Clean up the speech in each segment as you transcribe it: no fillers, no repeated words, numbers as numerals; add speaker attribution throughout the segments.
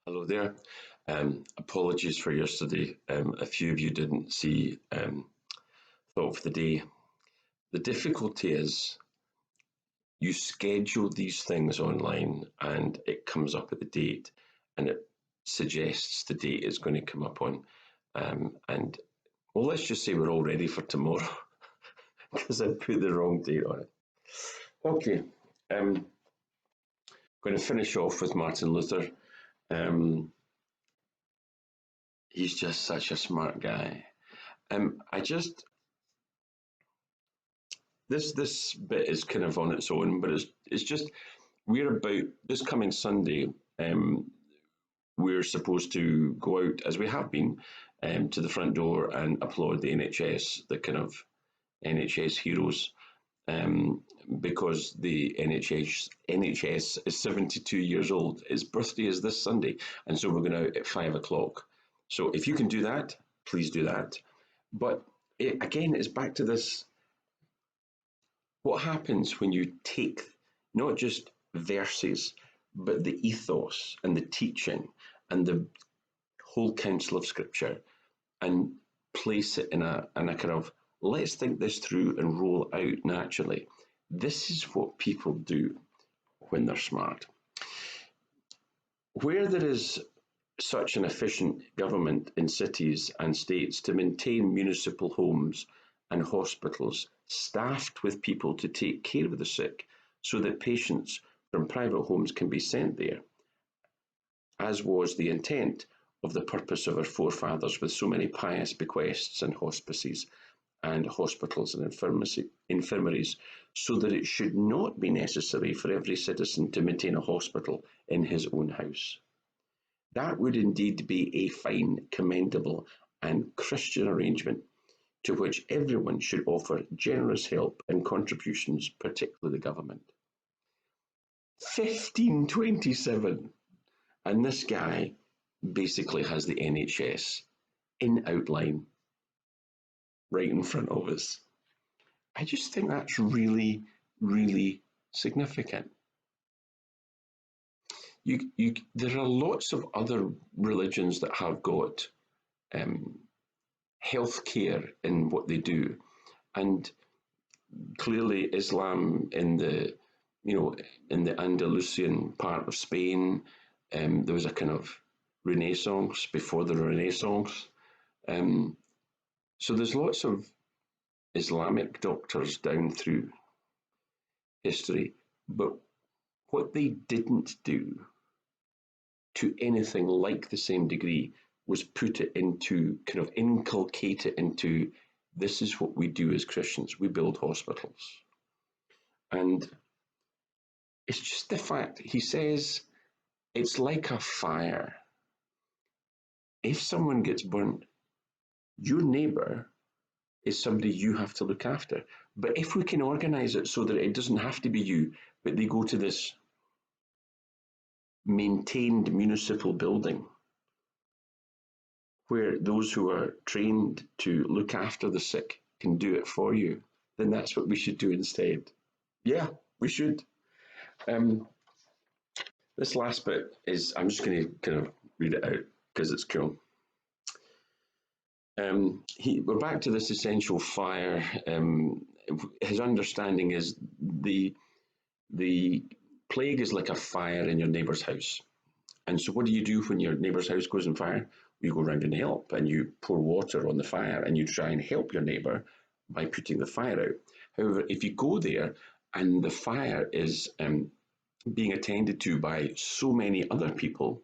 Speaker 1: Hello there. Apologies for yesterday. A few of you didn't see Thought of the Day. The difficulty is you schedule these things online and it comes up at the date and it suggests the date it's going to come up on. And well, let's just say we're all ready for tomorrow because I put the wrong date on it. Okay, going to finish off with Martin Luther. Um, he's just such a smart guy. I just this bit is kind of on its own, but it's just we're about this coming Sunday. Um, we're supposed to go out as we have been to the front door and applaud the NHS, the kind of NHS heroes, um, because the NHS is 72 years old. Its birthday is this Sunday, and so we're going out at 5 o'clock. So if you can do that, please do that. But again, it's back to this: what happens when you take not just verses, but the ethos and the teaching and the whole counsel of Scripture and place it in a kind of let's think this through and roll out naturally. This is what people do when they're smart. Where there is such an efficient government in cities and states to maintain municipal homes and hospitals staffed with people to take care of the sick so that patients from private homes can be sent there, as was the intent of the purpose of our forefathers with so many pious bequests and hospices and hospitals and infirmaries, so that it should not be necessary for every citizen to maintain a hospital in his own house. That would indeed be a fine, commendable, and Christian arrangement to which everyone should offer generous help and contributions, particularly the government. 1527, and this guy basically has the NHS in outline right in front of us. I just think that's really, really significant. There are lots of other religions that have got healthcare in what they do, and clearly Islam in the in the Andalusian part of Spain, there was a kind of Renaissance before the Renaissance. So there's lots of Islamic doctors down through history, but what they didn't do to anything like the same degree was put it into, kind of inculcate it into, this is what we do as Christians, we build hospitals. And it's just the fact, he says, it's like a fire. If someone gets burnt, your neighbour is somebody you have to look after. But if we can organise it so that it doesn't have to be you, but they go to this maintained municipal building where those who are trained to look after the sick can do it for you, then that's what we should do instead. Yeah, we should. This last bit is, I'm just going to kind of read it out because it's cool. We're back to this essential fire. His understanding is the plague is like a fire in your neighbour's house. And so what do you do when your neighbour's house goes on fire? You go around and help, and you pour water on the fire, and you try and help your neighbour by putting the fire out. However, if you go there and the fire is being attended to by so many other people,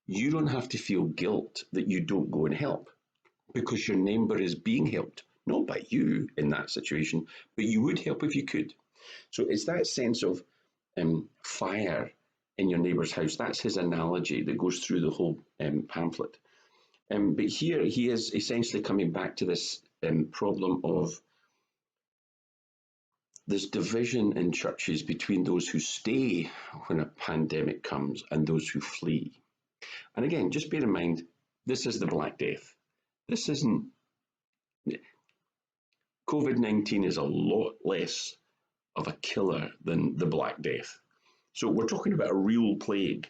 Speaker 1: you don't have to feel guilt that you don't go and help, because your neighbour is being helped, not by you in that situation, but you would help if you could. So it's that sense of fire in your neighbour's house. That's his analogy that goes through the whole pamphlet. But here he is essentially coming back to this problem of this division in churches between those who stay when a pandemic comes and those who flee. And again, just bear in mind, this is the Black Death. This isn't, COVID-19 is a lot less of a killer than the Black Death. So we're talking about a real plague.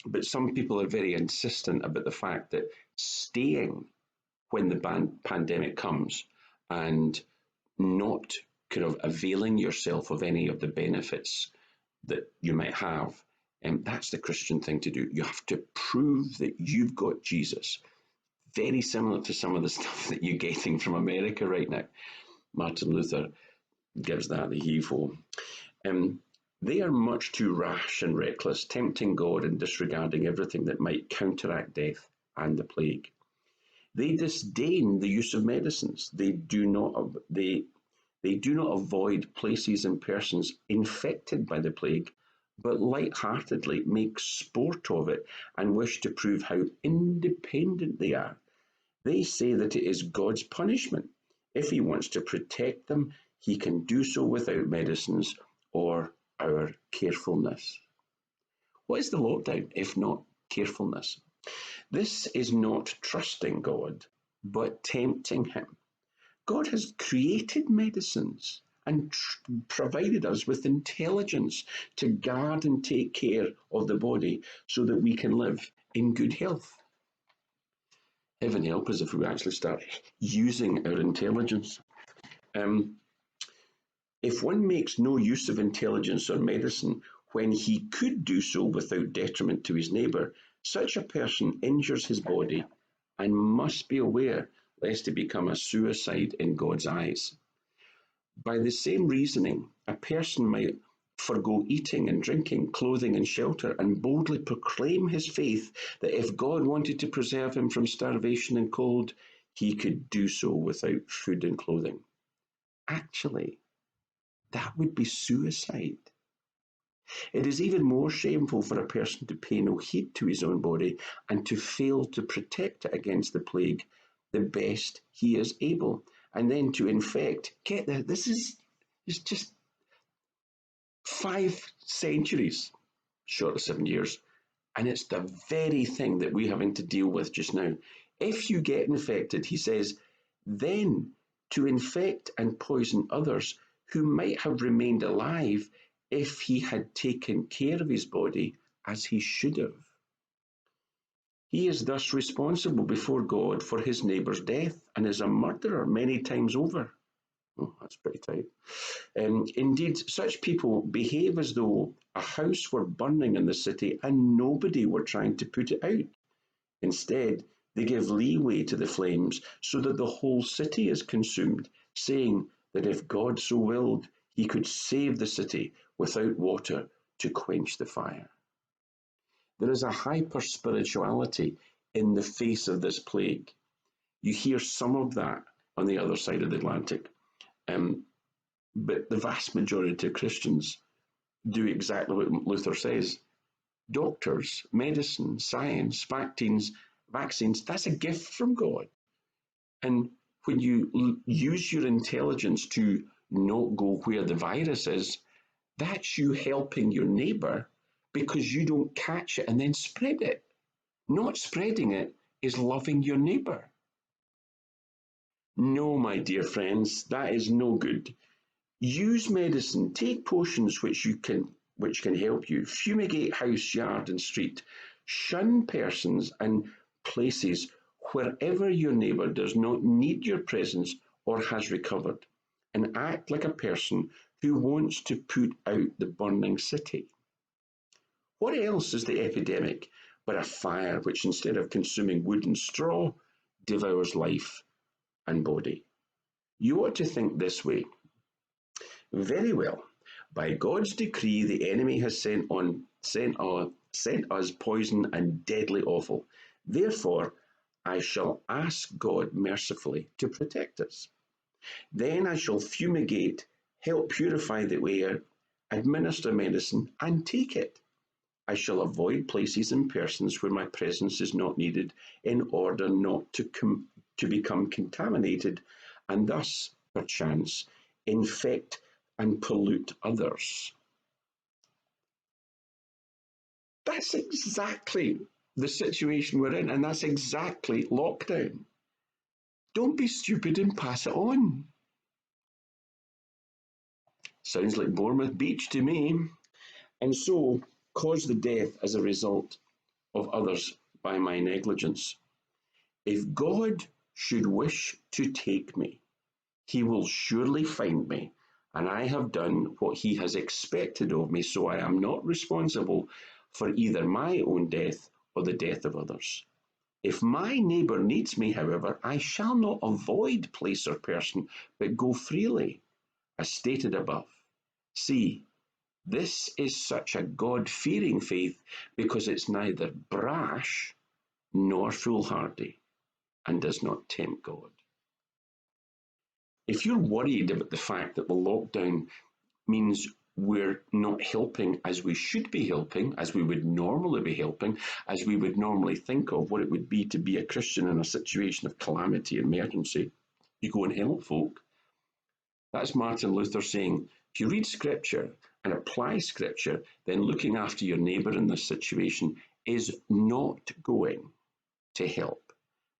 Speaker 1: But some people are very insistent about the fact that staying when the pandemic comes and not kind of availing yourself of any of the benefits that you might have, and that's the Christian thing to do. You have to prove that you've got Jesus. Very similar to some of the stuff that you're getting from America right now. Martin Luther gives that the heave-ho. They are much too rash and reckless, tempting God and disregarding everything that might counteract death and the plague. They disdain the use of medicines. They do not avoid places and persons infected by the plague, but light-heartedly make sport of it and wish to prove how independent they are. They say that it is God's punishment. If he wants to protect them, he can do so without medicines or our carefulness. What is the lockdown if not carefulness? This is not trusting God, but tempting him. God has created medicines and provided us with intelligence to guard and take care of the body so that we can live in good health. Heaven help us if we actually start using our intelligence. If one makes no use of intelligence or medicine when he could do so without detriment to his neighbour, such a person injures his body and must be aware lest he become a suicide in God's eyes. By the same reasoning, a person might forgo eating and drinking, clothing and shelter, and boldly proclaim his faith that if God wanted to preserve him from starvation and cold, he could do so without food and clothing. Actually, that would be suicide. It is even more shameful for a person to pay no heed to his own body and to fail to protect it against the plague the best he is able, and then to infect. Get that? This is just 5 centuries short of 7 years, and it's the very thing that we're having to deal with just now. If you get infected, he says, then to infect and poison others who might have remained alive if he had taken care of his body as he should have. He is thus responsible before God for his neighbour's death and is a murderer many times over. Oh, that's pretty tight. Indeed, such people behave as though a house were burning in the city and nobody were trying to put it out. Instead, they give leeway to the flames so that the whole city is consumed, saying that if God so willed, he could save the city without water to quench the fire. There is a hyper-spirituality in the face of this plague. You hear some of that on the other side of the Atlantic. But the vast majority of Christians do exactly what Luther says. Doctors, medicine, science, vaccines, that's a gift from God. And when you use your intelligence to not go where the virus is, that's you helping your neighbour because you don't catch it and then spread it. Not spreading it is loving your neighbour. No, my dear friends, that is no good. Use medicine, take potions which can help you, fumigate house, yard and street, shun persons and places wherever your neighbour does not need your presence or has recovered, and act like a person who wants to put out the burning city. What else is the epidemic but a fire which, instead of consuming wood and straw, devours life and body? You ought to think this way. Very well. By God's decree, the enemy has sent us poison and deadly offal. Therefore, I shall ask God mercifully to protect us. Then I shall fumigate, help purify the air, administer medicine, and take it. I shall avoid places and persons where my presence is not needed in order not to become contaminated and thus, perchance, infect and pollute others. That's exactly the situation we're in, and that's exactly lockdown. Don't be stupid and pass it on. Sounds like Bournemouth Beach to me. And so cause the death as a result of others by my negligence. If God should wish to take me, he will surely find me, and I have done what he has expected of me, so I am not responsible for either my own death or the death of others. If my neighbour needs me, however, I shall not avoid place or person, but go freely, as stated above. See, this is such a God-fearing faith because it's neither brash nor foolhardy and does not tempt God. If you're worried about the fact that the lockdown means we're not helping as we should be helping, as we would normally be helping, as we would normally think of what it would be to be a Christian in a situation of calamity and emergency, you go and help folk. That's Martin Luther saying, if you read scripture and apply scripture, then looking after your neighbour in this situation is not going to help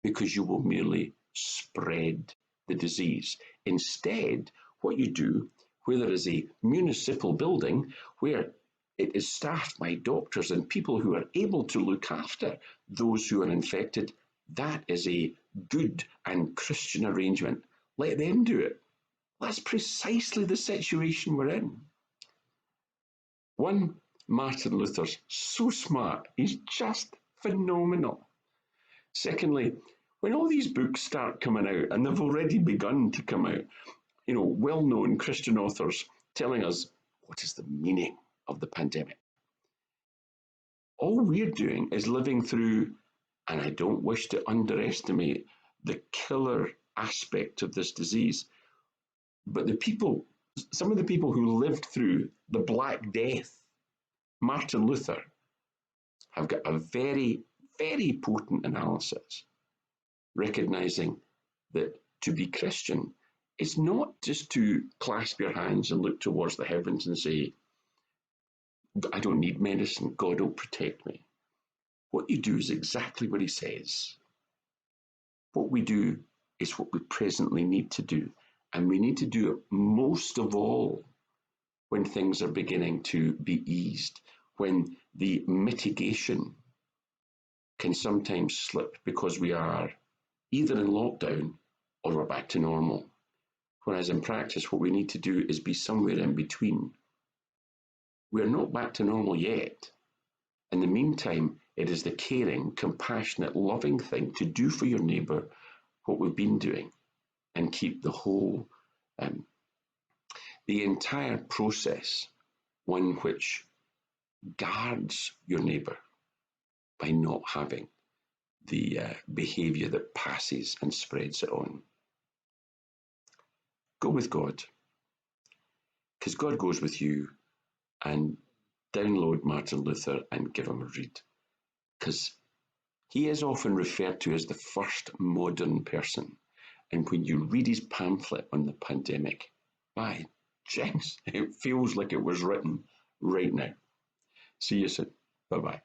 Speaker 1: because you will merely spread the disease. Instead, what you do, where there is a municipal building where it is staffed by doctors and people who are able to look after those who are infected, that is a good and Christian arrangement. Let them do it. That's precisely the situation we're in. One, Martin Luther's so smart, he's just phenomenal. Secondly, when all these books start coming out, and they've already begun to come out, well-known Christian authors telling us what is the meaning of the pandemic. All we're doing is living through, and I don't wish to underestimate the killer aspect of this disease, but some of the people who lived through the Black Death, Martin Luther, have got a very, very potent analysis, recognizing that to be Christian is not just to clasp your hands and look towards the heavens and say, I don't need medicine, God will protect me. What you do is exactly what he says. What we do is what we presently need to do. And we need to do it most of all when things are beginning to be eased, when the mitigation can sometimes slip because we are either in lockdown or we're back to normal. Whereas in practice, what we need to do is be somewhere in between. We're not back to normal yet. In the meantime, it is the caring, compassionate, loving thing to do for your neighbour what we've been doing and keep the entire process one which guards your neighbour by not having the behaviour that passes and spreads it on. Go with God, because God goes with you, and download Martin Luther and give him a read, because he is often referred to as the first modern person. And when you read his pamphlet on the pandemic, by James, it feels like it was written right now. See you soon. Bye-bye.